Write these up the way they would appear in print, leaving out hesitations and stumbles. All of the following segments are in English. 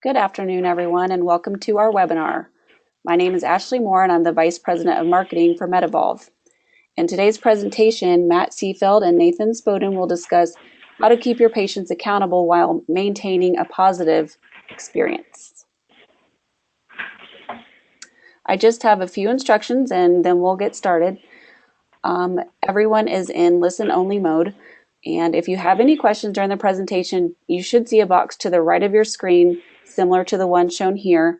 Good afternoon, everyone, and welcome to our webinar. My name is Ashley Moore, and I'm the Vice President of Marketing for MedEvolve. In today's presentation, Matt Seefeld and Nathan Spoden will discuss how to keep your patients accountable while maintaining a positive experience. I just have a few instructions, and then we'll get started. Everyone is in listen-only mode, and if you have any questions during the presentation, you should see a box to the right of your screen similar to the one shown here,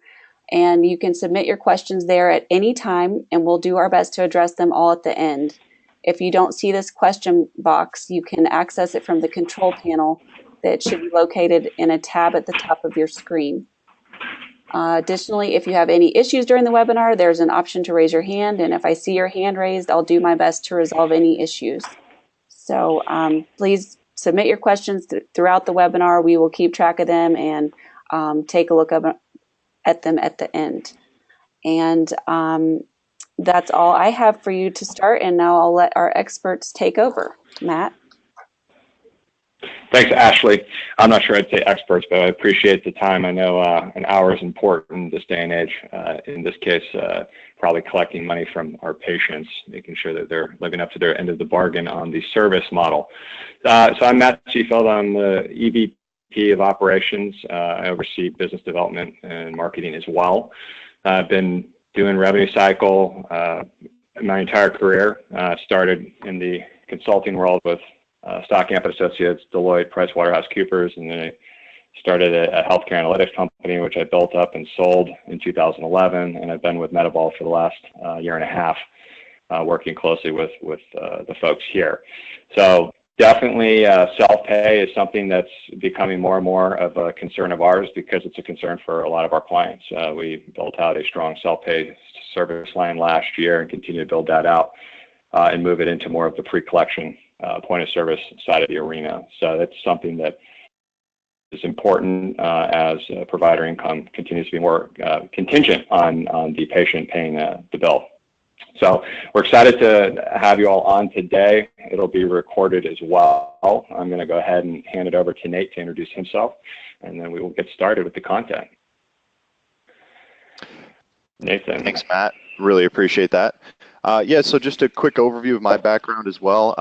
and you can submit your questions there at any time, and we'll do our best to address them all at the end. If you don't see this question box, you can access it from the control panel that should be located in a tab at the top of your screen. Additionally, if you have any issues during the webinar, there's an option to raise your hand, and if I see your hand raised, I'll do my best to resolve any issues. So please submit your questions throughout the webinar. We will keep track of them and take a look at them at the end. And that's all I have for you to start, and now I'll let our experts take over. Matt? Thanks, Ashley. I'm not sure I'd say experts, but I appreciate the time. I know an hour is important in this day and age. In this case, probably collecting money from our patients, making sure that they're living up to their end of the bargain on the service model. So I'm Matt Seefeld. I'm the EVP of Operations. I oversee business development and marketing as well. I've been doing revenue cycle my entire career. Started in the consulting world with Stock Ampet Associates, Deloitte, PricewaterhouseCoopers, and then I started a healthcare analytics company, which I built up and sold in 2011. And I've been with MedEvolve for the last year and a half, working closely with the folks here. So definitely self-pay is something that's becoming more and more of a concern of ours because it's a concern for a lot of our clients. We built out a strong self-pay service line last year and continue to build that out and move it into more of the pre-collection point of service side of the arena. So that's something that is important as provider income continues to be more contingent on the patient paying the bill. So we're excited to have you all on today. It'll be recorded as well. I'm going to go ahead and hand it over to Nate to introduce himself, and then we will get started with the content. Nathan. Thanks, Matt. Really appreciate that. Yeah, so just a quick overview of my background as well.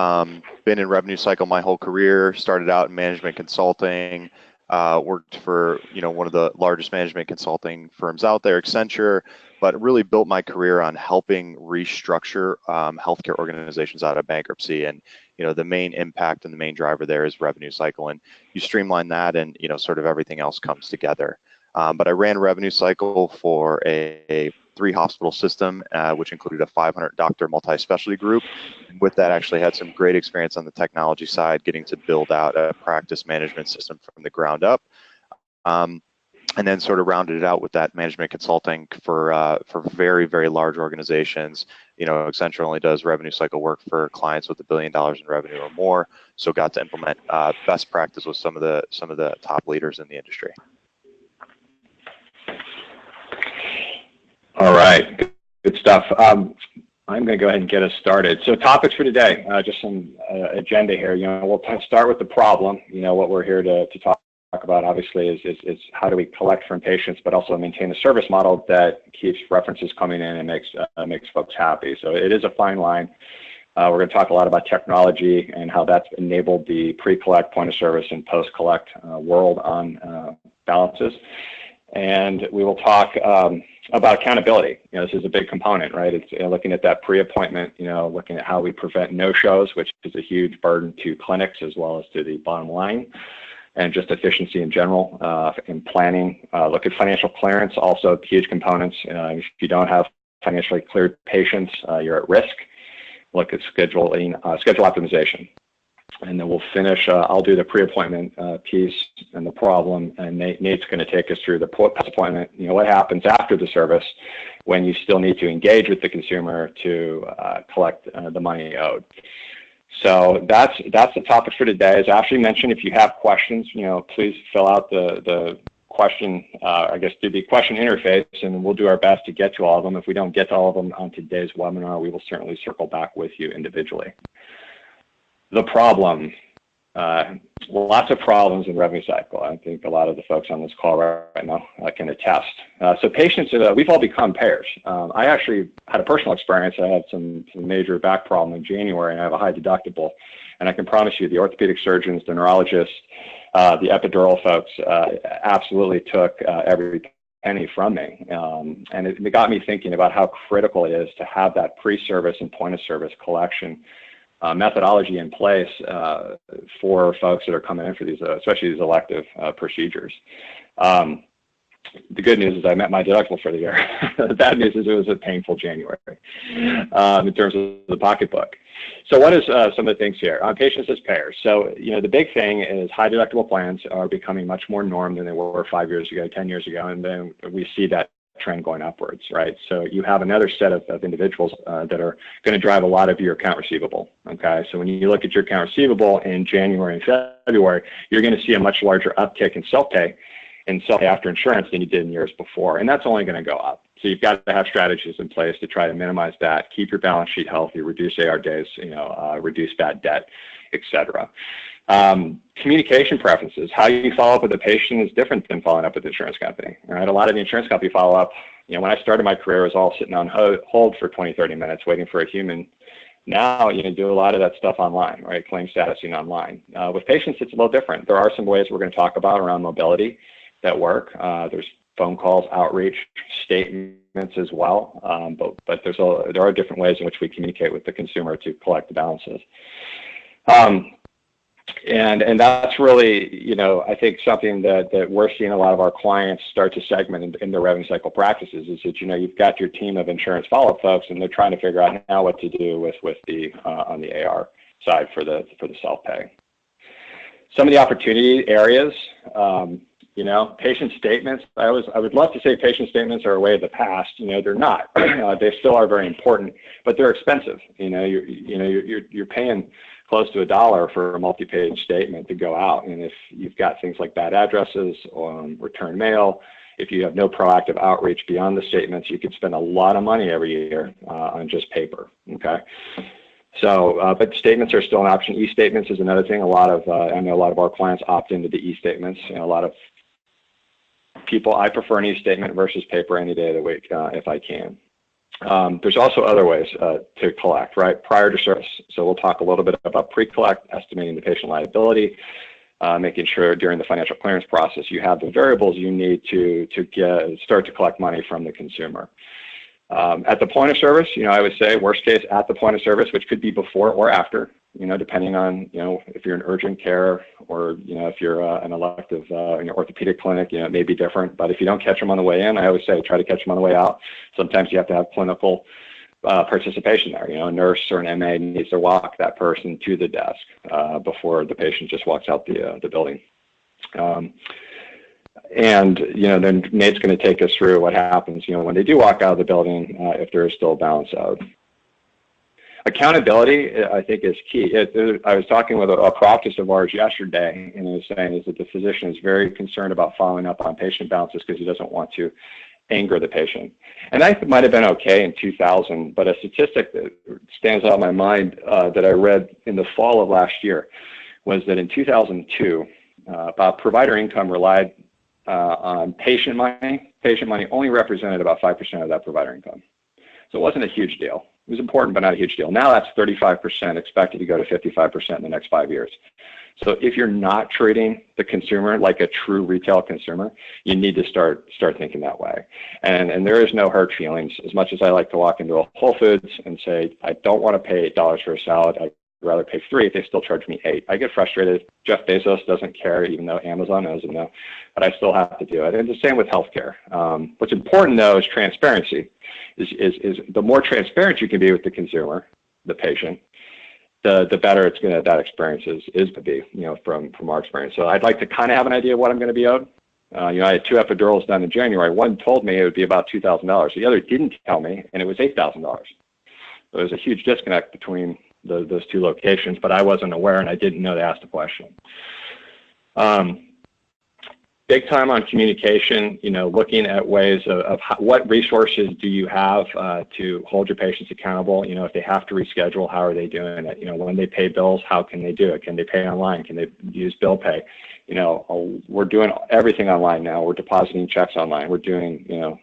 Been in revenue cycle my whole career, started out in management consulting, worked for one of the largest management consulting firms out there, Accenture, but really built my career on helping restructure healthcare organizations out of bankruptcy. And the main impact and the main driver there is revenue cycle. And you streamline that and sort of everything else comes together. But I ran revenue cycle for a 3-hospital system, which included a 500 doctor multi-specialty group. And with that, actually had some great experience on the technology side, getting to build out a practice management system from the ground up. And then sort of rounded it out with that management consulting for very, very large organizations. Accenture only does revenue cycle work for clients with $1 billion in revenue or more. So got to implement best practice with some of the top leaders in the industry. All right, good stuff. I'm going to go ahead and get us started. So topics for today, just some agenda here. We'll start with the problem. What we're here to talk about, obviously, is how do we collect from patients, but also maintain a service model that keeps references coming in and makes folks happy. So it is a fine line. We're going to talk a lot about technology and how that's enabled the pre-collect, point of service, and post-collect world on balances. And we will talk about accountability. This is a big component, right? It's looking at that pre-appointment, looking at how we prevent no-shows, which is a huge burden to clinics as well as to the bottom line, and just efficiency in general in planning. Look at financial clearance, also huge components. If you don't have financially cleared patients, you're at risk. Look at schedule optimization. And then we'll finish, I'll do the pre-appointment piece and the problem, and Nate's going to take us through the post-appointment, what happens after the service when you still need to engage with the consumer to collect the money owed. So that's the topic for today. As Ashley mentioned, if you have questions, please fill out the question, through the question interface, and we'll do our best to get to all of them. If we don't get to all of them on today's webinar, we will certainly circle back with you individually. The problem. Lots of problems in revenue cycle. I think a lot of the folks on this call right now can attest. So patients, we've all become payers. I actually had a personal experience. I had some major back problem in January, and I have a high deductible. And I can promise you the orthopedic surgeons, the neurologists, the epidural folks absolutely took every penny from me. And it got me thinking about how critical it is to have that pre-service and point-of-service collection methodology in place for folks that are coming in for these, especially these elective procedures. The good news is I met my deductible for the year. The bad news is it was a painful January in terms of the pocketbook. So what is some of the things here? Patients as payers. So, the big thing is high deductible plans are becoming much more norm than they were 5 years ago, 10 years ago, and then we see that trend going upwards, right? So you have another set of individuals that are going to drive a lot of your account receivable, okay? So when you look at your account receivable in January and February, you're going to see a much larger uptick in self-pay after insurance than you did in years before, and that's only going to go up. So you've got to have strategies in place to try to minimize that, keep your balance sheet healthy, reduce AR days, reduce bad debt, etc. Communication preferences. How you follow up with a patient is different than following up with the insurance company. Right? A lot of the insurance company follow up. When I started my career, it was all sitting on hold for 20, 30 minutes waiting for a human. Now you can do a lot of that stuff online, right? Claim statusing online. With patients, it's a little different. There are some ways we're going to talk about around mobility that work. There's phone calls, outreach, statements as well. But there are different ways in which we communicate with the consumer to collect the balances. And that's really, I think something that we're seeing a lot of our clients start to segment in their revenue cycle practices is that, you've got your team of insurance follow-up folks, and they're trying to figure out now what to do with the on the AR side for the self-pay. Some of the opportunity areas, patient statements. I would love to say patient statements are a way of the past. They're not. They still are very important, but they're expensive. You're paying close to $1 for a multi-page statement to go out, and if you've got things like bad addresses or return mail, if you have no proactive outreach beyond the statements, you could spend a lot of money every year on just paper. Okay. So, but statements are still an option. E-statements is another thing. I know a lot of our clients opt into the e-statements. A lot of people, I prefer an e-statement versus paper any day of the week if I can. There's also other ways to collect, right? Prior to service. So we'll talk a little bit about pre-collect, estimating the patient liability, making sure during the financial clearance process you have the variables you need to start to collect money from the consumer. At the point of service, I would say worst case at the point of service, which could be before or after, depending on, if you're in urgent care or, if you're an elective in your orthopedic clinic, it may be different. But if you don't catch them on the way in, I always say try to catch them on the way out. Sometimes you have to have clinical participation there. A nurse or an MA needs to walk that person to the desk before the patient just walks out the building. And, then Nate's going to take us through what happens, when they do walk out of the building, if there is still a balance owed. Accountability, I think, is key. I was talking with a practice of ours yesterday, and he was saying is that the physician is very concerned about following up on patient balances because he doesn't want to anger the patient. And that might have been okay in 2000, but a statistic that stands out in my mind that I read in the fall of last year was that in 2002, about provider income relied on patient money. Patient money only represented about 5% of that provider income. So it wasn't a huge deal. It was important, but not a huge deal. Now that's 35%, expected to go to 55% in the next 5 years. So if you're not treating the consumer like a true retail consumer, you need to start thinking that way. And there is no hurt feelings. As much as I like to walk into a Whole Foods and say, I don't want to pay $8 for a salad, I'd rather pay $3 if they still charge me $8. I get frustrated. Jeff Bezos doesn't care, even though Amazon doesn't know, but I still have to do it. And the same with healthcare. What's important, though, is transparency. Is the more transparent you can be with the consumer, the patient, the better that experience is to be, from our experience. So I'd like to kind of have an idea of what I'm going to be owed. I had 2 epidurals done in January. One told me it would be about $2,000. The other didn't tell me, and it was $8,000. So there's a huge disconnect between those 2 locations, but I wasn't aware and I didn't know to ask the question. big time on communication, looking at ways of what resources do you have to hold your patients accountable. If they have to reschedule, how are they doing it? When they pay bills, how can they do it? Can they pay online? Can they use bill pay? We're doing everything online now. We're depositing checks online. We're doing,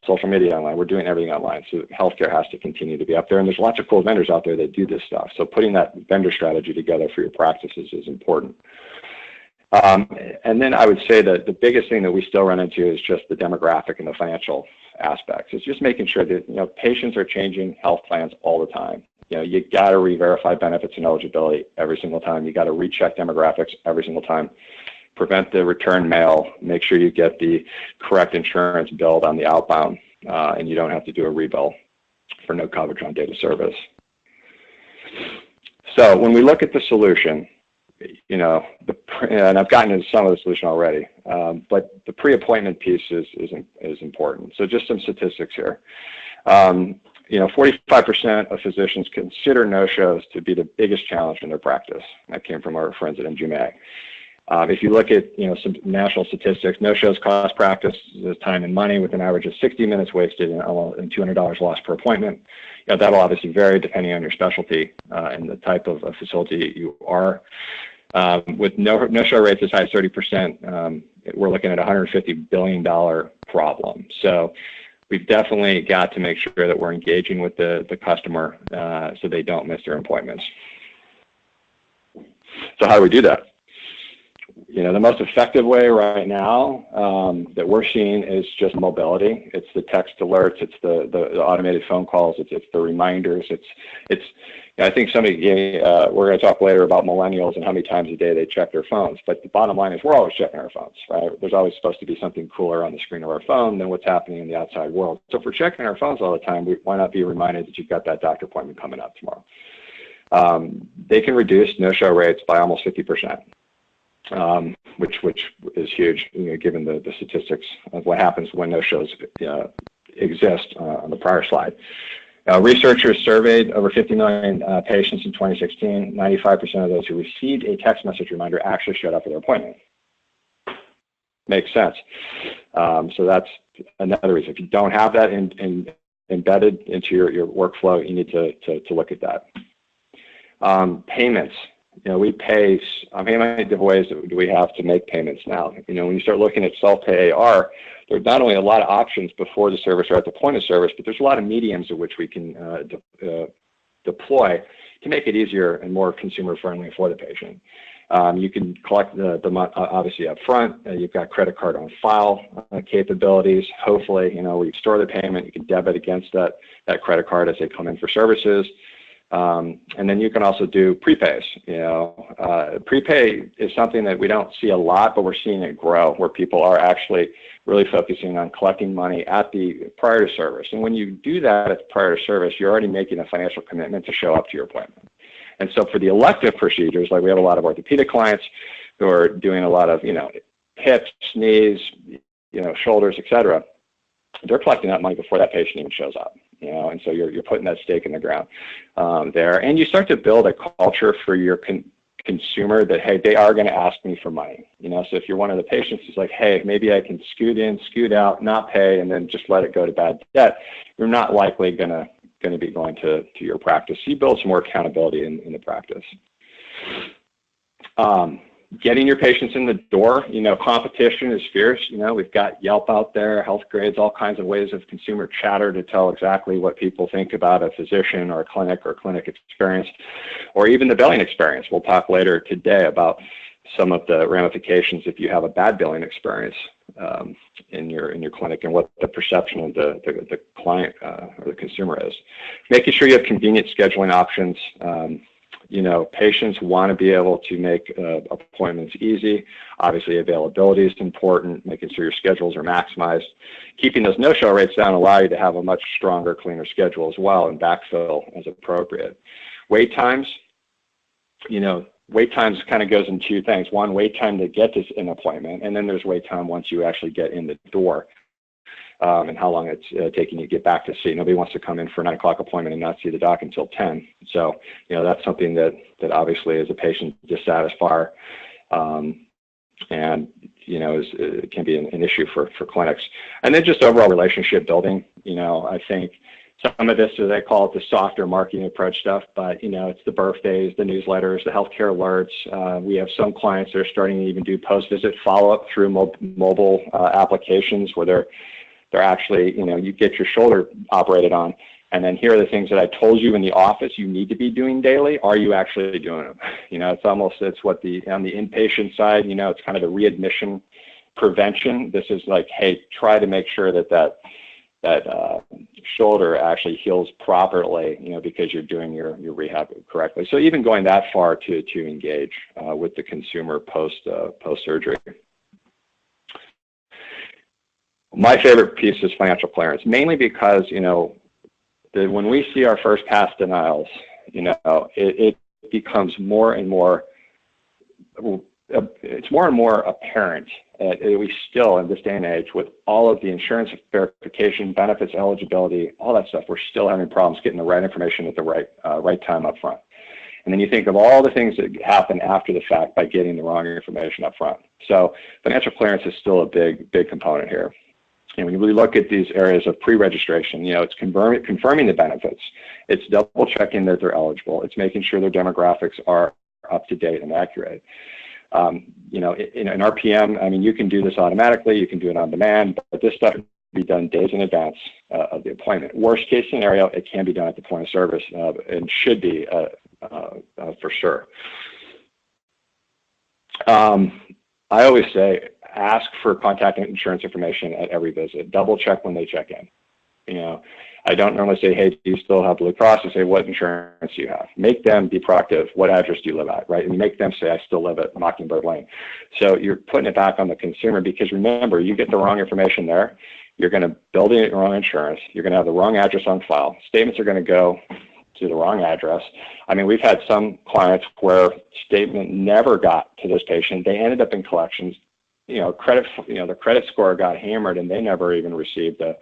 social media online. We're doing everything online. So healthcare has to continue to be up there. And there's lots of cool vendors out there that do this stuff. So putting that vendor strategy together for your practices is important. And then I would say that the biggest thing that we still run into is just the demographic and the financial aspects. It's just making sure that, patients are changing health plans all the time. You got to re-verify benefits and eligibility every single time. You got to recheck demographics every single time. Prevent the return mail. Make sure you get the correct insurance billed on the outbound, and you don't have to do a rebill for no coverage on data service. So when we look at the solution, and I've gotten into some of the solution already, but the pre-appointment piece is important. So just some statistics here. 45% of physicians consider no-shows to be the biggest challenge in their practice. That came from our friends at MGMA. If you look at some national statistics, no-shows cost practice time and money with an average of 60 minutes wasted and $200 lost per appointment. That'll obviously vary depending on your specialty and the type of facility you are. With no-show rates as high as 30%, we're looking at a $150 billion problem. So we've definitely got to make sure that we're engaging with the customer so they don't miss their appointments. So how do we do that? The most effective way right now that we're seeing is just mobility. It's the text alerts. It's the automated phone calls. It's the reminders. I think we're going to talk later about millennials and how many times a day they check their phones. But the bottom line is we're always checking our phones, right? There's always supposed to be something cooler on the screen of our phone than what's happening in the outside world. So if we're checking our phones all the time, why not be reminded that you've got that doctor appointment coming up tomorrow? They can reduce no-show rates by almost 50%. Which is huge, given the statistics of what happens when no-shows exist on the prior slide. Researchers surveyed over 50 million patients in 2016. 95% of those who received a text message reminder actually showed up for their appointment. Makes sense. So that's another reason. If you don't have that embedded into your workflow, you need to look at that. Payments. We pay, how many different ways do we have to make payments now? When you start looking at self-pay AR, there's not only a lot of options before the service or at the point of service, but there's a lot of mediums at which we can deploy to make it easier and more consumer-friendly for the patient. You can collect the money obviously up front. You've got credit card on file capabilities. Hopefully, where you store the payment, you can debit against that credit card as they come in for services. And then you can also do prepays. Prepay is something that we don't see a lot, but we're seeing it grow, where people are actually really focusing on collecting money at the prior to service. And when you do that at the prior to service, you're already making a financial commitment to show up to your appointment. And so for the elective procedures, like we have a lot of orthopedic clients who are doing a lot of, hips, knees, shoulders, et cetera, they're collecting that money before that patient even shows up. And so you're putting that stake in the ground there. And you start to build a culture for your consumer that, hey, they are going to ask me for money. So if you're one of the patients who's like, hey, maybe I can scoot in, scoot out, not pay, and then just let it go to bad debt, you're not likely going to be going to your practice. So you build some more accountability in the practice. Getting your patients in the door, competition is fierce. We've got Yelp out there, health grades, all kinds of ways of consumer chatter to tell exactly what people think about a physician or a clinic experience, or even the billing experience. We'll talk later today about some of the ramifications if you have a bad billing experience in your clinic and what the perception of the client or the consumer is. Making sure you have convenient scheduling options. Patients want to be able to make appointments easy. Obviously, availability is important, making sure your schedules are maximized. Keeping those no-show rates down allow you to have a much stronger, cleaner schedule as well and backfill as appropriate. Wait times, wait times kind of goes in two things. One, wait time to get to an appointment, and then there's wait time once you actually get in the door. And how long it's taking you to get back to see. Nobody wants to come in for a 9 o'clock appointment and not see the doc until 10. So, that's something that obviously is a patient dissatisfier. And, can be an issue for clinics. And then just overall relationship building. I think some of this, as I call it, the softer marketing approach stuff, but it's the birthdays, the newsletters, the healthcare alerts. We have some clients that are starting to even do post-visit follow-up through mobile applications where they're actually, you get your shoulder operated on, and then here are the things that I told you in the office you need to be doing daily. Are you actually doing them? It's what on the inpatient side, it's kind of the readmission prevention. This is like, hey, try to make sure that shoulder actually heals properly, because you're doing your rehab correctly. So even going that far to engage with the consumer post surgery. My favorite piece is financial clearance, mainly because when we see our first pass denials, it becomes more and more. It's more and more apparent that we still, in this day and age, with all of the insurance verification, benefits, eligibility, all that stuff, we're still having problems getting the right information at the right time up front. And then you think of all the things that happen after the fact by getting the wrong information up front. So financial clearance is still a big component here. And when you really look at these areas of pre-registration, it's confirming the benefits. It's double checking that they're eligible. It's making sure their demographics are up to date and accurate. In RPM, you can do this automatically, you can do it on demand, but this stuff can be done days in advance of the appointment. Worst case scenario, it can be done at the point of service and should be for sure. I always say, ask for contact insurance information at every visit. Double check when they check in. I don't normally say, hey, do you still have Blue Cross? I say, what insurance do you have? Make them be proactive. What address do you live at, right? And make them say, I still live at Mockingbird Lane. So you're putting it back on the consumer, because remember, you get the wrong information there, you're going to build in your wrong insurance, you're going to have the wrong address on file, statements are going to go to the wrong address. We've had some clients where statement never got to this patient. They ended up in collections. The credit score got hammered, and they never even received a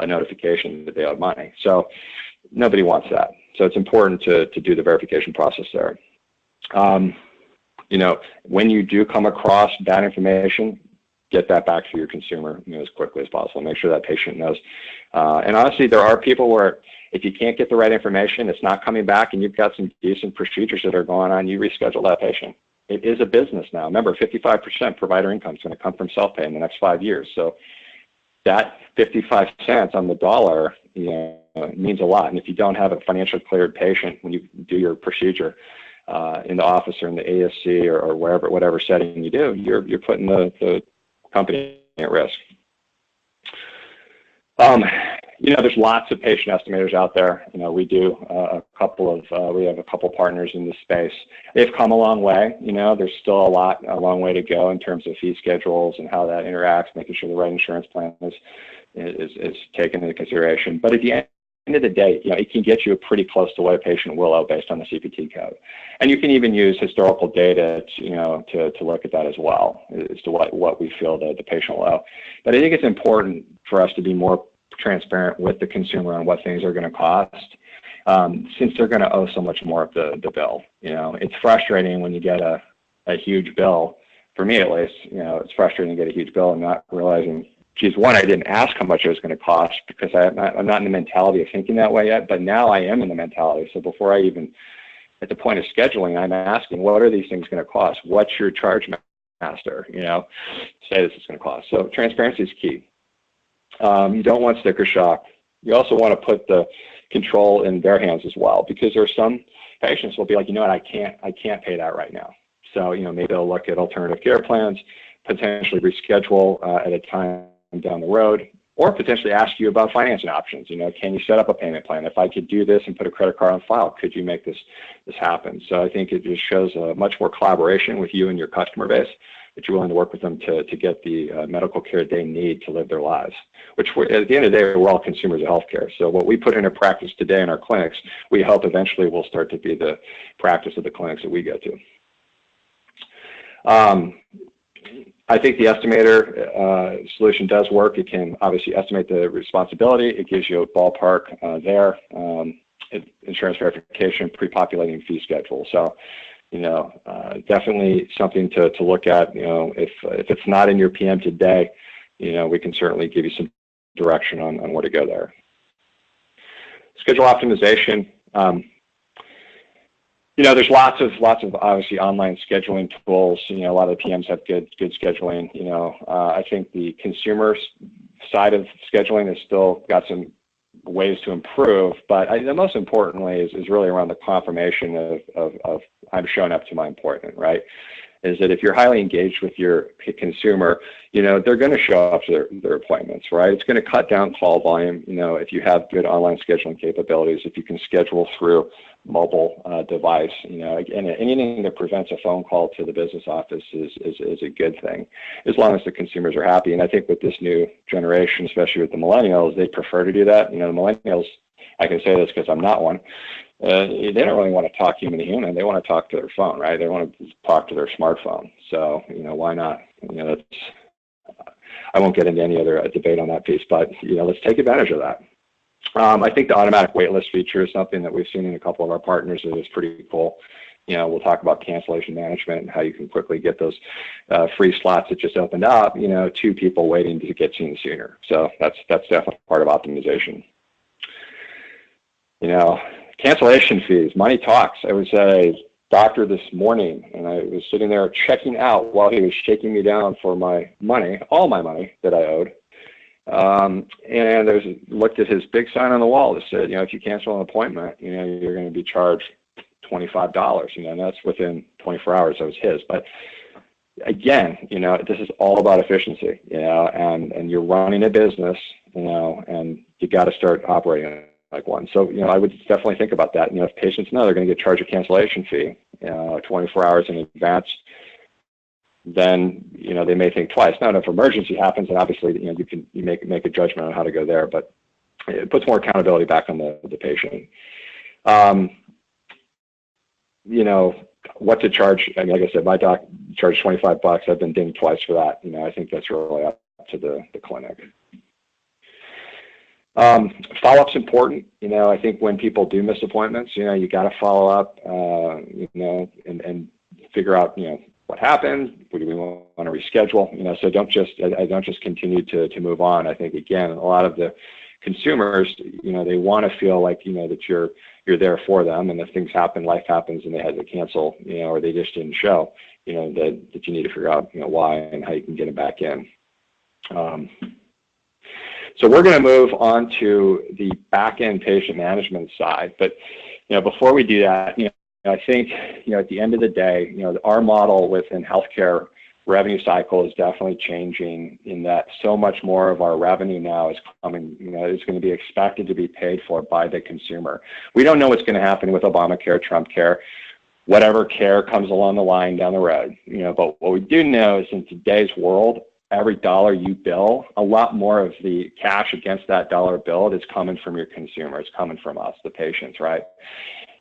notification that they owed money. So nobody wants that. So it's important to do the verification process there. When you do come across bad information, get that back to your consumer as quickly as possible. Make sure that patient knows. And honestly, there are people where if you can't get the right information, it's not coming back, and you've got some decent procedures that are going on, you reschedule that patient. It is a business now. Remember, 55% provider income is going to come from self-pay in the next 5 years. So that 55 cents on the dollar, means a lot. And if you don't have a financially cleared patient when you do your procedure in the office or in the ASC or whatever setting you do, you're putting the company at risk. There's lots of patient estimators out there. We do we have a couple partners in this space. They've come a long way. There's still a long way to go in terms of fee schedules and how that interacts, making sure the right insurance plan is taken into consideration. But at the end of the day, it can get you pretty close to what a patient will owe based on the CPT code. And you can even use historical data to look at that as well as to what we feel that the patient will owe. But I think it's important for us to be more transparent with the consumer on what things are going to cost, since they're going to owe so much more of the bill. It's frustrating when you get a huge bill. For me, at least, it's frustrating to get a huge bill and not realizing, geez, one, I didn't ask how much it was going to cost because I'm not in the mentality of thinking that way yet, but now I am in the mentality. So before I even, at the point of scheduling, I'm asking, what are these things going to cost? What's your charge master? Say this is going to cost. So transparency is key. You don't want sticker shock. You also want to put the control in their hands as well, because there are some patients will be like, I can't pay that right now. So, maybe they'll look at alternative care plans, potentially reschedule at a time down the road, or potentially ask you about financing options. Can you set up a payment plan? If I could do this and put a credit card on file, could you make this happen? So I think it just shows much more collaboration with you and your customer base, that you're willing to work with them to get the medical care they need to live their lives, which at the end of the day, we're all consumers of healthcare. So what we put into practice today in our clinics, we hope eventually will start to be the practice of the clinics that we go to. I think the estimator solution does work. It can obviously estimate the responsibility. It gives you a ballpark there. Insurance verification, pre-populating fee schedule. So definitely something to look at. If it's not in your PM today, we can certainly give you some direction on where to go there. Schedule optimization. There's lots of obviously online scheduling tools. A lot of the PMs have good scheduling. I think the consumer side of scheduling has still got some ways to improve, but the most importantly is really around the confirmation of I'm showing up to my appointment, right? Is that if you're highly engaged with your consumer, they're going to show up to their appointments, right? It's going to cut down call volume, if you have good online scheduling capabilities, if you can schedule through mobile device, and anything that prevents a phone call to the business office is a good thing, as long as the consumers are happy. And I think with this new generation, especially with the millennials, they prefer to do that. The millennials, I can say this because I'm not one, they don't really want to talk human to human. They want to talk to their phone, right? They want to talk to their smartphone. So, why not? I won't get into any other debate on that piece, but, let's take advantage of that. I think the automatic waitlist feature is something that we've seen in a couple of our partners that is pretty cool. We'll talk about cancellation management and how you can quickly get those free slots that just opened up, to people waiting to get seen sooner. So that's definitely part of optimization. Cancellation fees, money talks. I was at a doctor this morning, and I was sitting there checking out while he was shaking me down for my money, all my money that I owed. And looked at his big sign on the wall that said, if you cancel an appointment, you're going to be charged $25. And that's within 24 hours. That was his. But again, this is all about efficiency, and you're running a business, and you got to start operating like one. So, I would definitely think about that. If patients know they're going to get charged a cancellation fee, 24 hours in advance, then, they may think twice. Now, if emergency happens, then obviously, you make a judgment on how to go there, but it puts more accountability back on the patient. What to charge. I mean, like I said, my doc charged $25. I've been dinged twice for that. I think that's really up to the clinic. Follow-up's important. I think when people do miss appointments, you got to follow up, and figure out, what happened. What do we want to reschedule? So I don't just continue to move on. I think, again, a lot of the consumers, they want to feel like, that you're there for them, and if things happen, life happens, and they had to cancel, or they just didn't show, that you need to figure out, why and how you can get them back in. So we're going to move on to the back-end patient management side. But, before we do that, I think, at the end of the day, our model within healthcare revenue cycle is definitely changing in that so much more of our revenue now is coming, is going to be expected to be paid for by the consumer. We don't know what's going to happen with Obamacare, Trump care, whatever care comes along the line down the road, but what we do know is in today's world, every dollar you bill, a lot more of the cash against that dollar billed is coming from your consumer. It's coming from us, the patients, right?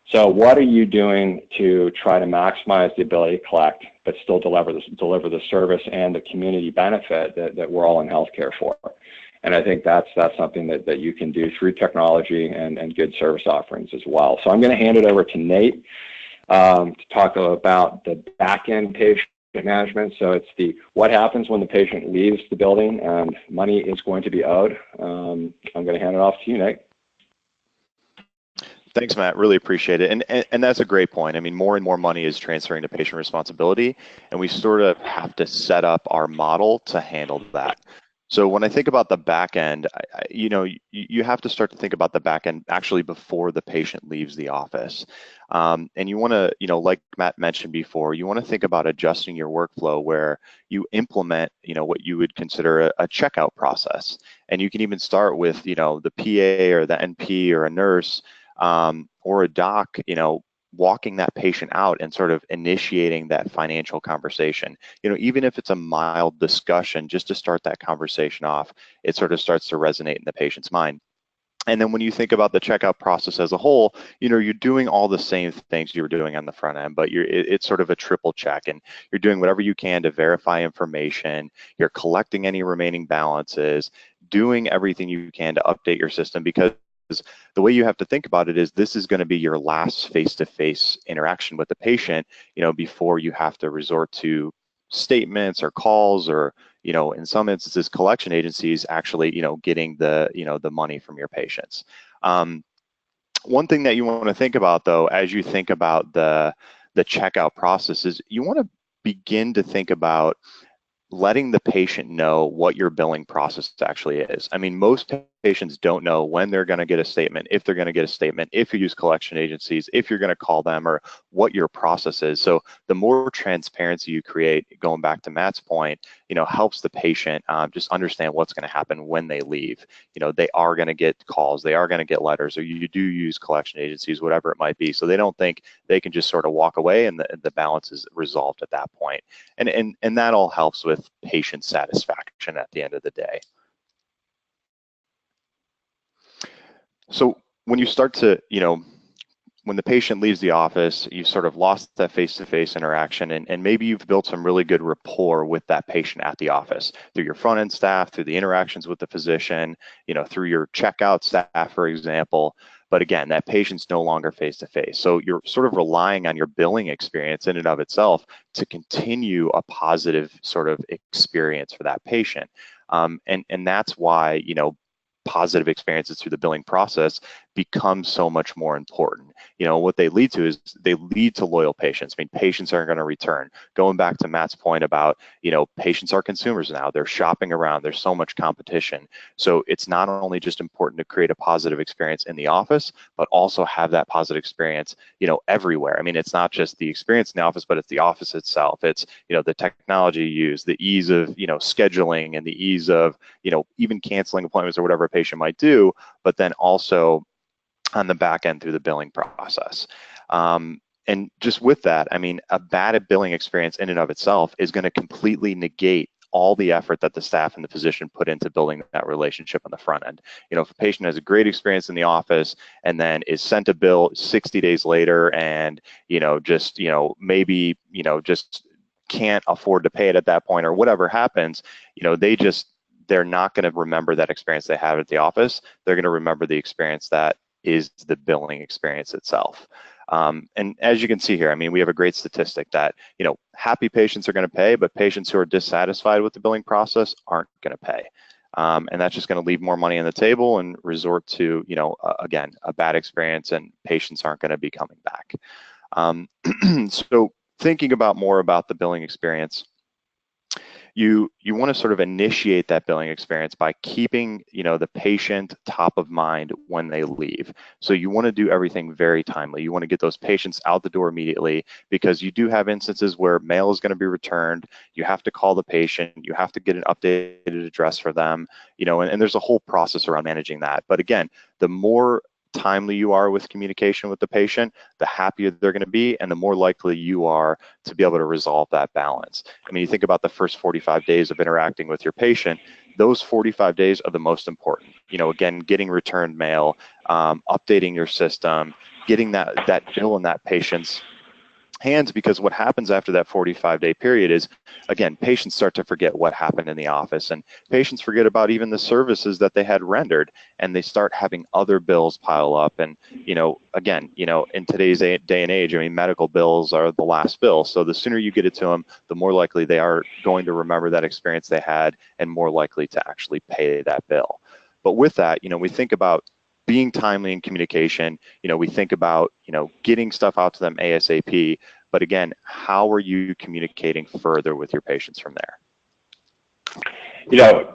So what are you doing to try to maximize the ability to collect, but still deliver the service and the community benefit that we're all in healthcare for? And I think that's something that you can do through technology and good service offerings as well. So I'm going to hand it over to Nate to talk about the back-end patient management. So it's what happens when the patient leaves the building and money is going to be owed. I'm going to hand it off to you, Nate. Thanks, Matt. Really appreciate it. And that's a great point. I mean, more and more money is transferring to patient responsibility, and we sort of have to set up our model to handle that. So when I think about the back end, you have to start to think about the back end actually before the patient leaves the office. And you want to, like Matt mentioned before, you want to think about adjusting your workflow where you implement, what you would consider a checkout process. And you can even start with, the PA or the NP or a nurse or a doc, walking that patient out and sort of initiating that financial conversation. Even if it's a mild discussion, just to start that conversation off, it sort of starts to resonate in the patient's mind. And then when you think about the checkout process as a whole, you're doing all the same things you were doing on the front end, but it's sort of a triple check, and you're doing whatever you can to verify information. You're collecting any remaining balances, doing everything you can to update your system, because the way you have to think about it is this is going to be your last face-to-face interaction with the patient, before you have to resort to statements or calls, or in some instances collection agencies actually getting the money from your patients. One thing that you want to think about, though, as you think about the checkout process, is you want to begin to think about letting the patient know what your billing process actually is. I mean, most patients don't know when they're going to get a statement, if they're going to get a statement, if you use collection agencies, if you're going to call them, or what your process is. So the more transparency you create, going back to Matt's point, helps the patient just understand what's going to happen when they leave. They are going to get calls, they are going to get letters, or you do use collection agencies, whatever it might be. So they don't think they can just sort of walk away and the balance is resolved at that point. And that all helps with patient satisfaction at the end of the day. So when you start to, when the patient leaves the office, you've sort of lost that face-to-face interaction, and maybe you've built some really good rapport with that patient at the office through your front-end staff, through the interactions with the physician, through your checkout staff, for example. But again, that patient's no longer face-to-face. So you're sort of relying on your billing experience in and of itself to continue a positive sort of experience for that patient. And that's why, positive experiences through the billing process become so much more important. What they lead to is they lead to loyal patients. I mean, patients are going to return. Going back to Matt's point about, patients are consumers now. They're shopping around. There's so much competition. So it's not only just important to create a positive experience in the office, but also have that positive experience, everywhere. I mean, it's not just the experience in the office, but it's the office itself. It's, the technology you use, the ease of, scheduling, and the ease of, even canceling appointments or whatever a patient might do, but then also on the back end through the billing process. And just with that, I mean, a bad billing experience in and of itself is going to completely negate all the effort that the staff and the physician put into building that relationship on the front end. If a patient has a great experience in the office and then is sent a bill 60 days later and, maybe, just can't afford to pay it at that point, or whatever happens, they're not going to remember that experience they had at the office. They're going to remember the experience that is the billing experience itself. And as you can see here, I mean, we have a great statistic that, happy patients are going to pay, but patients who are dissatisfied with the billing process aren't going to pay. And that's just going to leave more money on the table and resort to, again, a bad experience, and patients aren't going to be coming back. So thinking more about the billing experience, you want to sort of initiate that billing experience by keeping the patient top of mind when they leave. So you want to do everything very timely. You want to get those patients out the door immediately, because you do have instances where mail is going to be returned. You have to call the patient. You have to get an updated address for them. And there's a whole process around managing that. But again, the more timely you are with communication with the patient, the happier they're going to be, and the more likely you are to be able to resolve that balance. I mean, you think about the first 45 days of interacting with your patient, those 45 days are the most important. Again, getting returned mail, updating your system, getting that bill in that patient's hands, because what happens after that 45-day period is, again, patients start to forget what happened in the office, and patients forget about even the services that they had rendered, and they start having other bills pile up. And again, in today's day and age, I mean, medical bills are the last bill. So the sooner you get it to them, the more likely they are going to remember that experience they had, and more likely to actually pay that bill. But with that, we think about being timely in communication. We think about, getting stuff out to them ASAP. But again, how are you communicating further with your patients from there?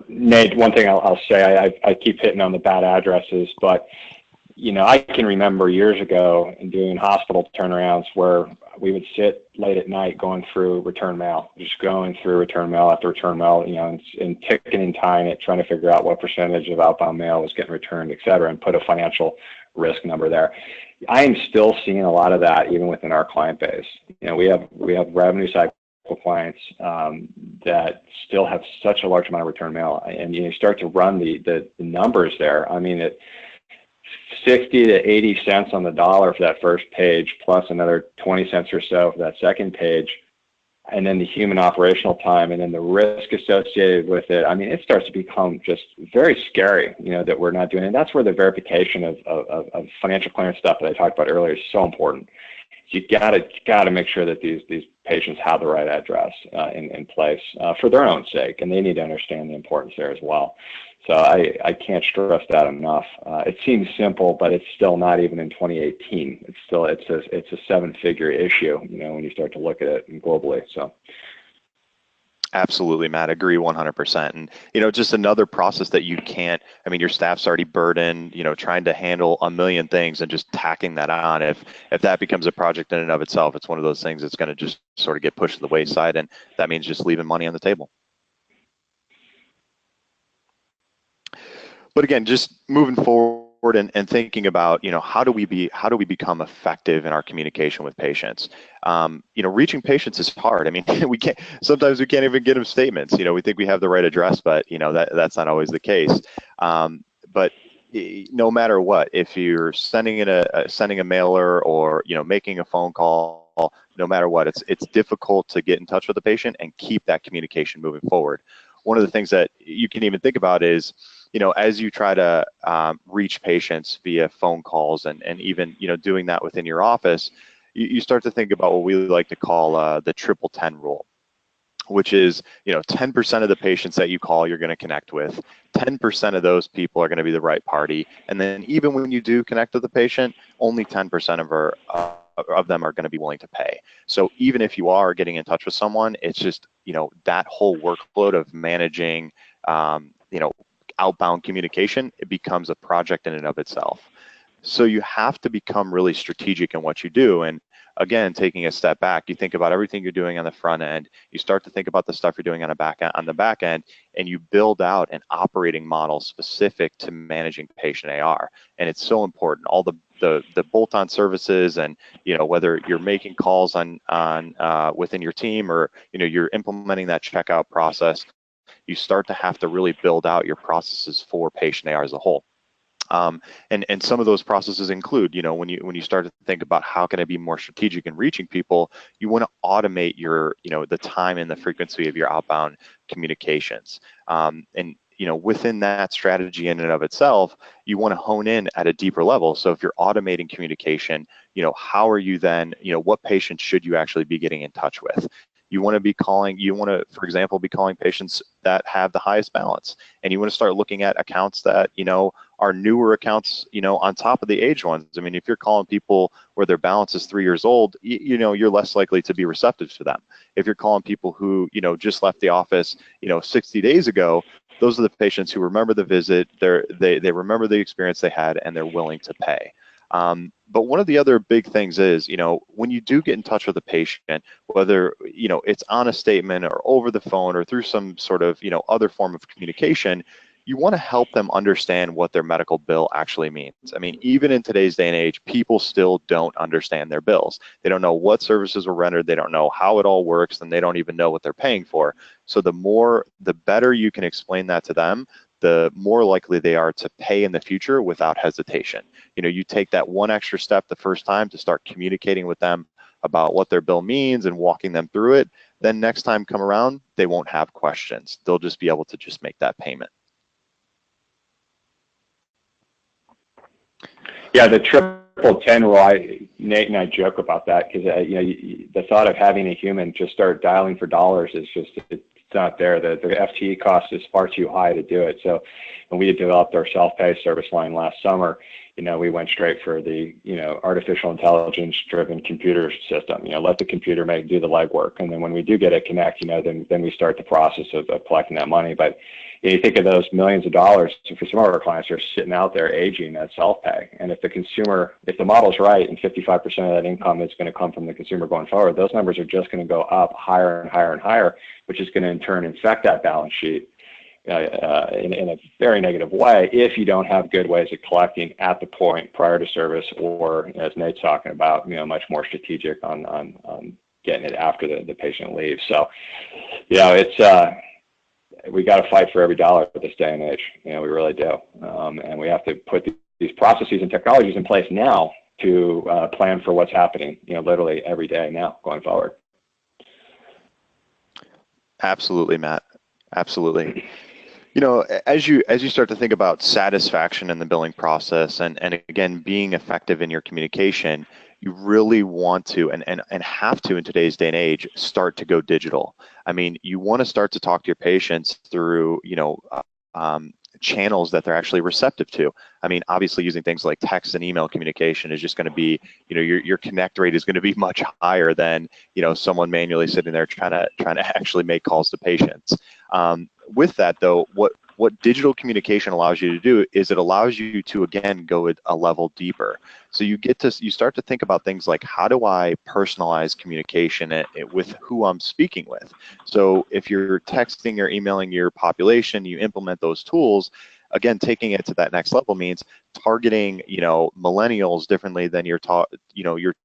Nate, one thing I'll say, I keep hitting on the bad addresses, but, I can remember years ago in doing hospital turnarounds where we would sit late at night going through return mail, just going through return mail after return mail, and ticking and tying it, trying to figure out what percentage of outbound mail was getting returned, et cetera, and put a financial risk number there. I am still seeing a lot of that even within our client base. We have revenue cycle clients that still have such a large amount of return mail, and you start to run the numbers there. I mean, 60 to 80 cents on the dollar for that first page, plus another 20 cents or so for that second page. and then the human operational time, and then the risk associated with it. I mean, it starts to become just very scary, that we're not doing it. And that's where the verification of financial clearance stuff that I talked about earlier is so important. You gotta make sure that these patients have the right address in place for their own sake, and they need to understand the importance there as well. So I can't stress that enough. It seems simple, but it's still not even in 2018. It's a seven-figure issue, when you start to look at it globally. So. Absolutely, Matt. Agree 100%. And, just another process that you can't, your staff's already burdened, trying to handle a million things and just tacking that on. If that becomes a project in and of itself, it's one of those things that's going to just sort of get pushed to the wayside. And that means just leaving money on the table. But again, just moving forward and thinking about, how do we become effective in our communication with patients? Reaching patients is hard. Sometimes we can't even get them statements. We think we have the right address, but that's not always the case. But no matter what, if you're sending a mailer or making a phone call, no matter what, it's difficult to get in touch with the patient and keep that communication moving forward. One of the things that you can even think about is, as you try to reach patients via phone calls and even, doing that within your office, you start to think about what we like to call the 10-10 rule, which is, 10% of the patients that you call, you're going to connect with. 10% of those people are going to be the right party. And then even when you do connect with the patient, only 10% of them are going to be willing to pay. So even if you are getting in touch with someone, it's just, that whole workload of managing, outbound communication, it becomes a project in and of itself. So you have to become really strategic in what you do. And again, taking a step back, you think about everything you're doing on the front end, you start to think about the stuff you're doing on the back end, and you build out an operating model specific to managing patient AR. And it's so important. All the bolt-on services, and whether you're making calls on within your team, or you're implementing that checkout process, you start to have to really build out your processes for patient AR as a whole. And some of those processes include, when you start to think about how can I be more strategic in reaching people, you want to automate your, the time and the frequency of your outbound communications. And within that strategy in and of itself, you want to hone in at a deeper level. So if you're automating communication, how are you then, what patients should you actually be getting in touch with? You want to, for example, be calling patients that have the highest balance, and you want to start looking at accounts that, are newer accounts, on top of the aged ones. If you're calling people where their balance is 3 years old, you're less likely to be receptive to them. If you're calling people who, just left the office, 60 days ago, those are the patients who remember the visit, they remember the experience they had, and they're willing to pay. But one of the other big things is, when you do get in touch with a patient, whether, it's on a statement or over the phone or through some sort of, other form of communication, you want to help them understand what their medical bill actually means. Even in today's day and age, people still don't understand their bills. They don't know what services were rendered. They don't know how it all works, and they don't even know what they're paying for. So the better you can explain that to them, the more likely they are to pay in the future without hesitation. You take that one extra step the first time to start communicating with them about what their bill means and walking them through it. Then next time come around, they won't have questions. They'll just be able to just make that payment. Yeah, the 10-10 rule, Nate and I joke about that because the thought of having a human just start dialing for dollars is just, it's not there. The FTE cost is far too high to do it. So when we developed our self-pay service line last summer, we went straight for the, artificial intelligence driven computer system, let the computer do the legwork. And then when we do get it connect, then we start the process of collecting that money. But you think of those millions of dollars for some of our clients are sitting out there aging at self-pay. And if the model's right and 55% of that income is going to come from the consumer going forward, those numbers are just going to go up higher and higher and higher, which is going to in turn infect that balance sheet in a very negative way if you don't have good ways of collecting at the point prior to service, or as Nate's talking about, much more strategic on getting it after the patient leaves. So, it's we got to fight for every dollar at this day and age. We really do, and we have to put these processes and technologies in place now to plan for what's happening. Literally every day now going forward. Absolutely, Matt. Absolutely. As you start to think about satisfaction in the billing process and again being effective in your communication, you really want to and have to in today's day and age start to go digital. I mean, you want to start to talk to your patients through, um, channels that they're actually receptive to. I mean, obviously using things like text and email communication is just going to be, your connect rate is going to be much higher than, someone manually sitting there trying to actually make calls to patients. With that though, what digital communication allows you to do is it allows you to again go a level deeper. So you start to think about things like, how do I personalize communication with who I'm speaking with? So if you're texting or emailing your population, you implement those tools. Again, taking it to that next level means targeting, millennials differently than you're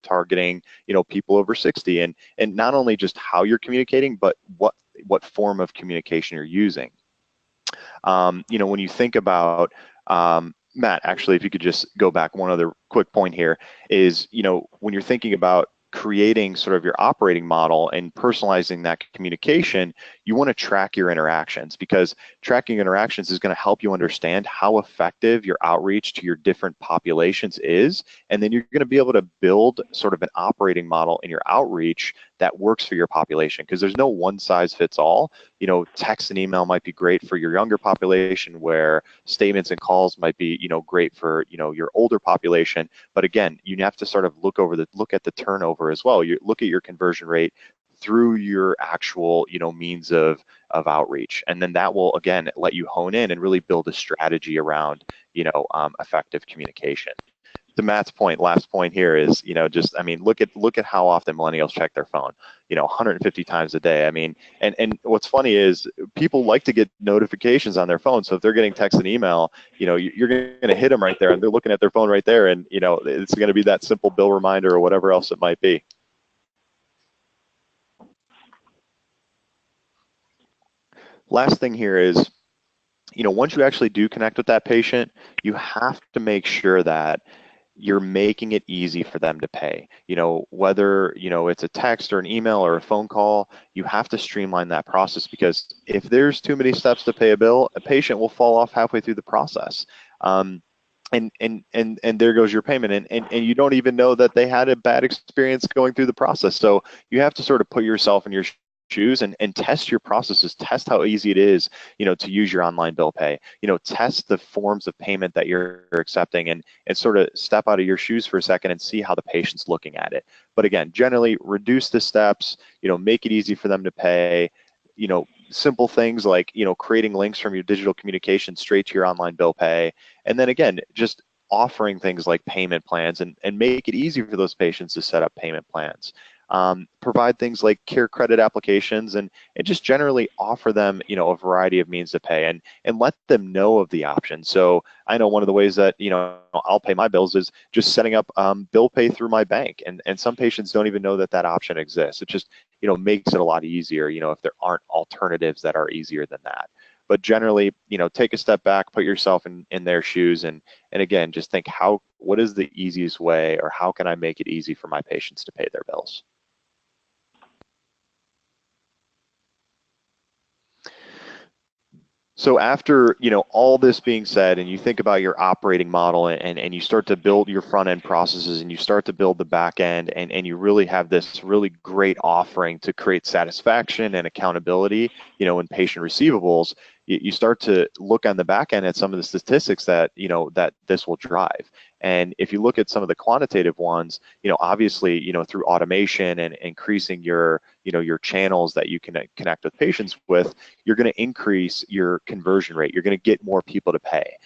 targeting, people over 60, and not only just how you're communicating, but what form of communication you're using. When you think about, Matt, actually, if you could just go back, one other quick point here is, when you're thinking about creating sort of your operating model and personalizing that communication, you want to track your interactions, because tracking interactions is going to help you understand how effective your outreach to your different populations is. And then you're going to be able to build sort of an operating model in your outreach that works for your population, because there's no one size fits all. Text and email might be great for your younger population, where statements and calls might be, great for, your older population. But again, you have to sort of look at the turnover as well. You look at your conversion rate through your actual, means of outreach, and then that will again let you hone in and really build a strategy around, effective communication. To Matt's point, last point here is, I mean, look at how often millennials check their phone, 150 times a day. I mean, and what's funny is people like to get notifications on their phone. So if they're getting text and email, you're going to hit them right there, and they're looking at their phone right there, and it's going to be that simple bill reminder or whatever else it might be. Last thing here is, once you actually do connect with that patient, you have to make sure that you're making it easy for them to pay. Whether, it's a text or an email or a phone call, you have to streamline that process, because if there's too many steps to pay a bill, a patient will fall off halfway through the process. And there goes your payment, and you don't even know that they had a bad experience going through the process. So you have to sort of put yourself in your shoes and test your processes, test how easy it is, to use your online bill pay, test the forms of payment that you're accepting, and sort of step out of your shoes for a second and see how the patient's looking at it. But again, generally reduce the steps, make it easy for them to pay, simple things like, creating links from your digital communication straight to your online bill pay. And then again, just offering things like payment plans, and make it easy for those patients to set up payment plans. Provide things like care credit applications, and just generally offer them, a variety of means to pay, and let them know of the option. So I know one of the ways that, I'll pay my bills is just setting up bill pay through my bank. And some patients don't even know that option exists. It just, makes it a lot easier, if there aren't alternatives that are easier than that. But generally, take a step back, put yourself in their shoes, and again, just think, what is the easiest way, or how can I make it easy for my patients to pay their bills? So after, all this being said, and you think about your operating model, and you start to build your front end processes, and you start to build the back end, and you really have this really great offering to create satisfaction and accountability, in patient receivables, you start to look on the back end at some of the statistics that, that this will drive. And if you look at some of the quantitative ones, obviously, through automation and increasing your, your channels that you can connect with patients with, you're going to increase your conversion rate. You're going to get more people to pay.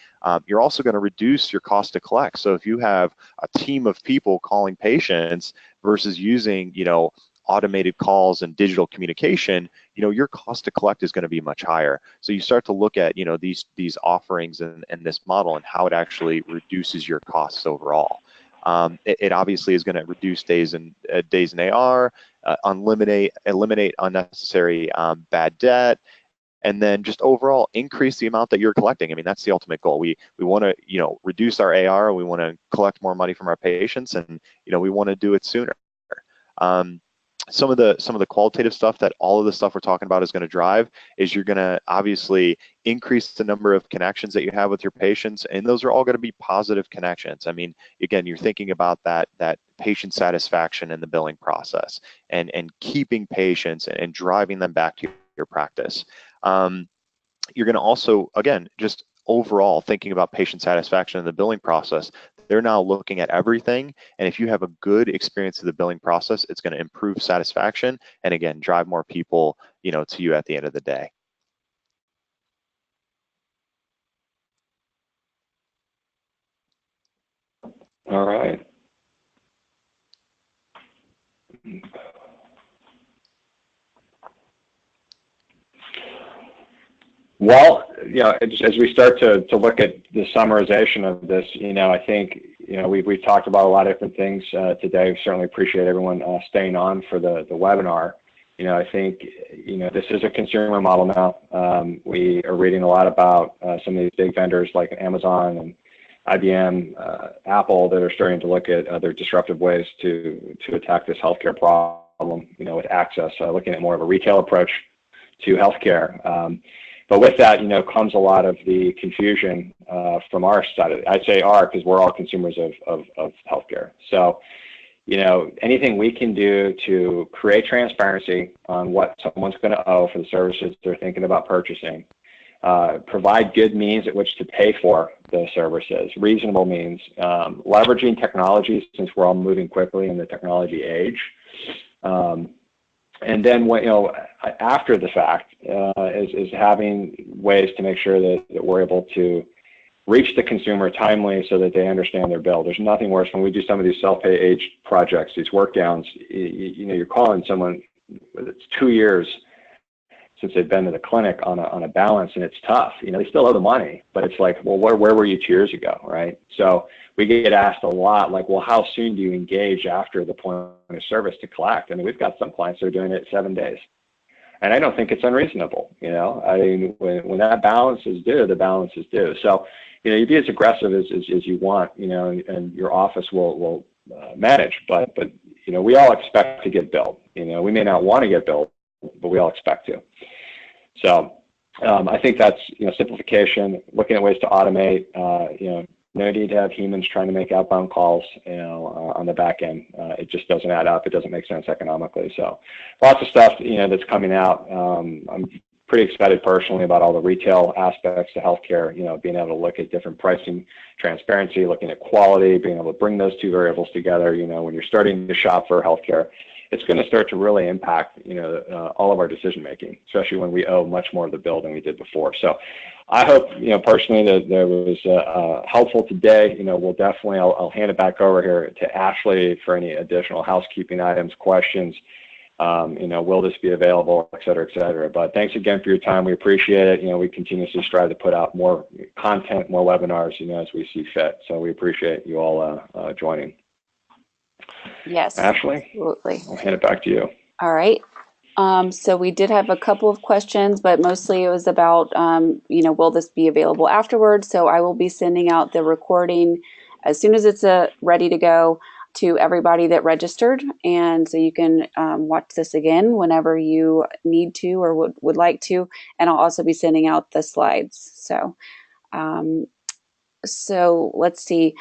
You're also going to reduce your cost to collect. So if you have a team of people calling patients versus using, automated calls and digital communication, your cost to collect is going to be much higher. So you start to look at, these offerings and this model, and how it actually reduces your costs overall. It obviously is going to reduce days in AR, eliminate unnecessary bad debt, and then just overall increase the amount that you're collecting. I mean, that's the ultimate goal. We want to, reduce our AR. We want to collect more money from our patients, and we want to do it sooner. some of the qualitative stuff that all of the stuff we're talking about is going to drive is you're going to obviously increase the number of connections that you have with your patients, and those are all going to be positive connections. I mean, again, you're thinking about that patient satisfaction in the billing process and keeping patients and driving them back to your practice. You're going to also, again, just overall thinking about patient satisfaction in the billing process. They're now looking at everything, and if you have a good experience of the billing process, it's going to improve satisfaction and, again, drive more people, to you at the end of the day. All right. Well, as we start to look at the summarization of this, I think, we've talked about a lot of different things today. We certainly appreciate everyone staying on for the webinar. I think, this is a consumer model now. We are reading a lot about some of these big vendors like Amazon and IBM, Apple, that are starting to look at other disruptive ways to attack this healthcare problem, with access, looking at more of a retail approach to healthcare. But with that, comes a lot of the confusion from our side. I'd say our, because we're all consumers of healthcare. So, anything we can do to create transparency on what someone's going to owe for the services they're thinking about purchasing, provide good means at which to pay for those services, reasonable means, leveraging technology since we're all moving quickly in the technology age. And then, after the fact, is having ways to make sure that we're able to reach the consumer timely so that they understand their bill. There's nothing worse when we do some of these self-pay age projects, these work downs. You're calling someone, it's 2 years since they've been to the clinic on a balance, and it's tough. They still owe the money, but it's like, well, where were you 2 years ago, right? So we get asked a lot, like, well, how soon do you engage after the point of service to collect? I mean, we've got some clients that are doing it 7 days. And I don't think it's unreasonable, I mean, when that balance is due, the balance is due. So, you be as aggressive as you want, and your office will manage, but we all expect to get billed. We may not want to get billed, but we all expect to. So I think that's, simplification, looking at ways to automate, no need to have humans trying to make outbound calls, on the back end. It just doesn't add up. It doesn't make sense economically. So lots of stuff, that's coming out. I'm pretty excited personally about all the retail aspects of healthcare, being able to look at different pricing, transparency, looking at quality, being able to bring those two variables together. When you're starting to shop for healthcare, it's going to start to really impact, all of our decision making, especially when we owe much more of the bill than we did before. So I hope, personally, that there was helpful today. We'll definitely, I'll hand it back over here to Ashley for any additional housekeeping items, questions. Will this be available, et cetera, et cetera. But thanks again for your time. We appreciate it. We continuously strive to put out more content, more webinars, as we see fit. So we appreciate you all joining. Yes, Ashley, absolutely. I'll hand it back to you. All right. So we did have a couple of questions, but mostly it was about, will this be available afterwards? So I will be sending out the recording as soon as it's ready to go to everybody that registered. And so you can watch this again whenever you need to or would like to. And I'll also be sending out the slides. So, so let's see.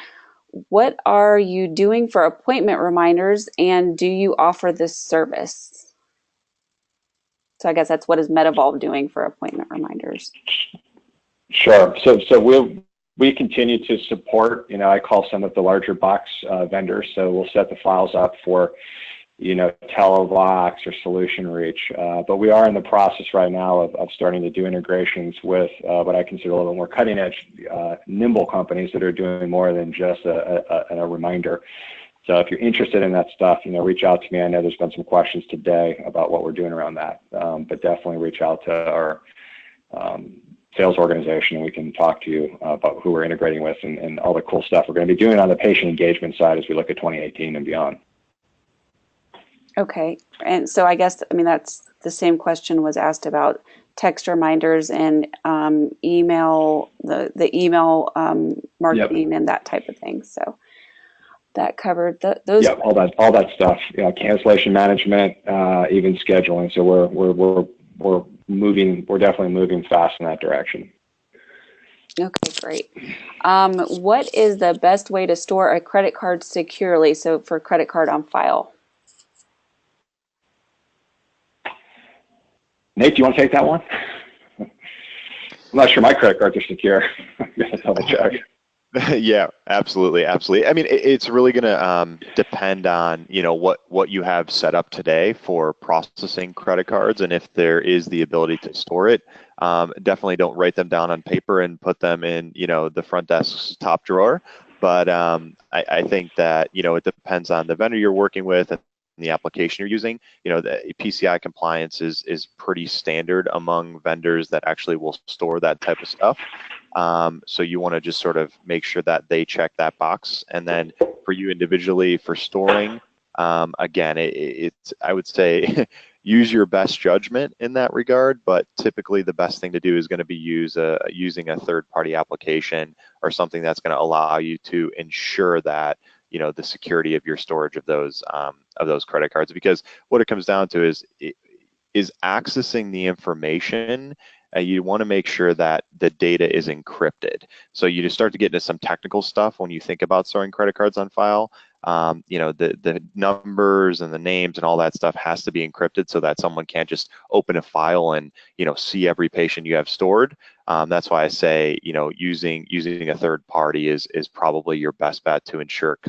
What are you doing for appointment reminders, and do you offer this service? So I guess that's what is MedEvolve doing for appointment reminders. Sure. So we continue to support, I call some of the larger box vendors. So we'll set the files up for, Televox or Solution Reach. But we are in the process right now of starting to do integrations with what I consider a little bit more cutting edge, nimble companies that are doing more than just a reminder. So if you're interested in that stuff, reach out to me. I know there's been some questions today about what we're doing around that, but definitely reach out to our sales organization, and we can talk to you about who we're integrating with and all the cool stuff we're going to be doing on the patient engagement side as we look at 2018 and beyond. Okay. And so I guess, that's the same question was asked about text reminders and email, the email marketing, yep, and that type of thing. So, that covered those. Yeah, all that stuff. You know, cancellation management, even scheduling. So we're moving. We're definitely moving fast in that direction. Okay, great. What is the best way to store a credit card securely? So for credit card on file. Nate, do you want to take that one? I'm not sure my credit cards are secure. I'm gonna double check. Yeah, absolutely, absolutely. I mean, it's really going to depend on, you know, what you have set up today for processing credit cards, and if there is the ability to store it. Definitely don't write them down on paper and put them in, you know, the front desk's top drawer. But I think that, you know, it depends on the vendor you're working with and the application you're using. You know, the PCI compliance is pretty standard among vendors that actually will store that type of stuff. So you want to just sort of make sure that they check that box. And then for you individually for storing, again, it's I would say use your best judgment in that regard, but typically the best thing to do is going to be using a third-party application or something that's going to allow you to ensure that, you know, the security of your storage of those credit cards. Because what it comes down to is accessing the information. You want to make sure that the data is encrypted. So you just start to get into some technical stuff when you think about storing credit cards on file. You know, the numbers and the names and all that stuff has to be encrypted so that someone can't just open a file and, you know, see every patient you have stored. That's why I say, you know, using a third party is probably your best bet to ensure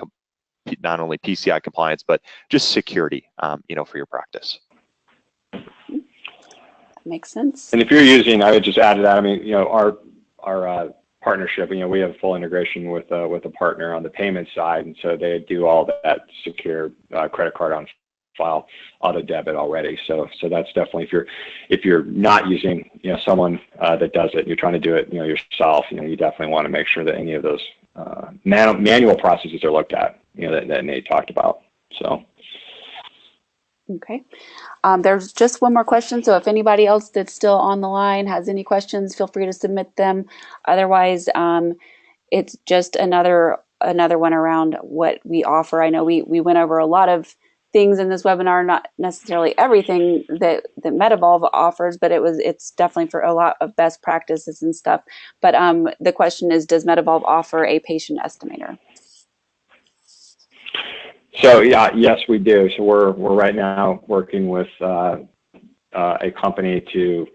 not only PCI compliance, but just security, you know, for your practice. Makes sense. And if you're using, I would just add to that. I mean, you know, our partnership. You know, we have full integration with a partner on the payment side, and so they do all that secure credit card on file auto debit already. So that's definitely if you're not using, you know, someone that does it, you're trying to do it, you know, yourself. You know, you definitely want to make sure that any of those manual processes are looked at. You know, that Nate talked about. So. Okay. There's just one more question. So if anybody else that's still on the line has any questions, feel free to submit them. Otherwise, it's just another one around what we offer. I know we went over a lot of things in this webinar, not necessarily everything that MedEvolve offers, but it's definitely for a lot of best practices and stuff. But the question is, does MedEvolve offer a patient estimator? So yeah, yes, we do. So we're right now working with a company to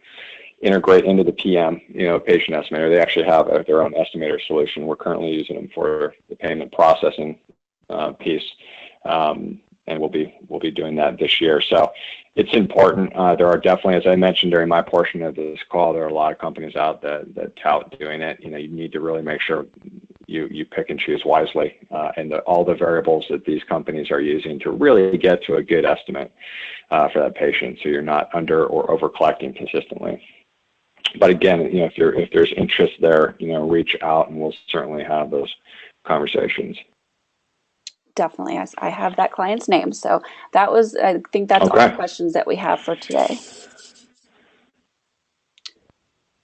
integrate into the PM, you know, patient estimator. They actually have their own estimator solution. We're currently using them for the payment processing piece, and we'll be doing that this year. So it's important. There are definitely, as I mentioned during my portion of this call, there are a lot of companies out that tout doing it. You know, you need to really make sure you pick and choose wisely, and all the variables that these companies are using to really get to a good estimate for that patient, so you're not under or over collecting consistently. But again, you know, if there's interest there, you know, reach out and we'll certainly have those conversations. Definitely. I have that client's name. So I think that's all the questions that we have for today.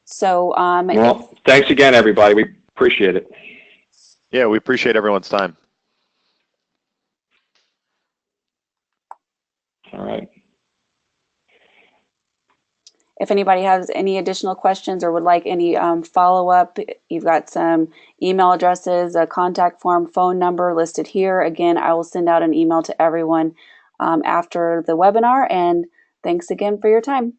So, well, thanks again, everybody. We appreciate it. Yeah, we appreciate everyone's time. All right. If anybody has any additional questions or would like any follow-up, you've got some email addresses, a contact form, phone number listed here. Again, I will send out an email to everyone after the webinar. And thanks again for your time.